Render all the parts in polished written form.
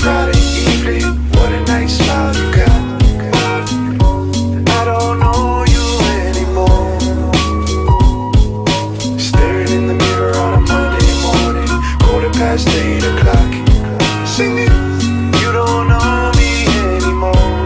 Friday evening. What a nice smile you got. I don't know you anymore. Staring in the mirror on a Monday morning, 8:15. Sing it. You don't know me anymore.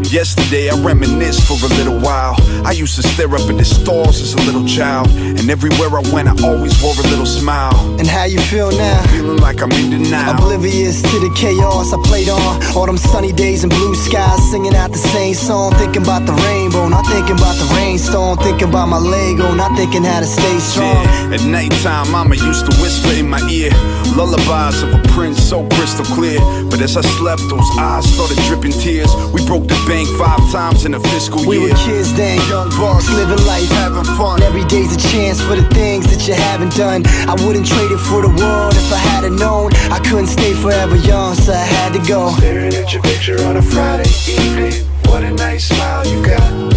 Yesterday I reminisced for a little while. I used to stare up at the stars as a little child, and everywhere I went I always wore a little smile. And how you feel now? Feeling like I'm in denial, oblivious to the chaos I played on. All them sunny days and blue skies, singing out the same song. Thinking about the rainbow, not thinking about the rainstorm. Thinking about my Lego, not thinking how to stay strong. yeah. At nighttime mama used to whisper in my ear lullabies of a prince so crystal clear. But as I slept, those eyes started dripping tears. We broke the bank 5 times in a fiscal year. We were kids then, young bucks, living life, having fun. every day's a chance for the things that you haven't done. I wouldn't trade it for the world if I had've known. I couldn't stay forever young, so I had to go. Staring at your picture on a Friday evening. What a nice smile you got.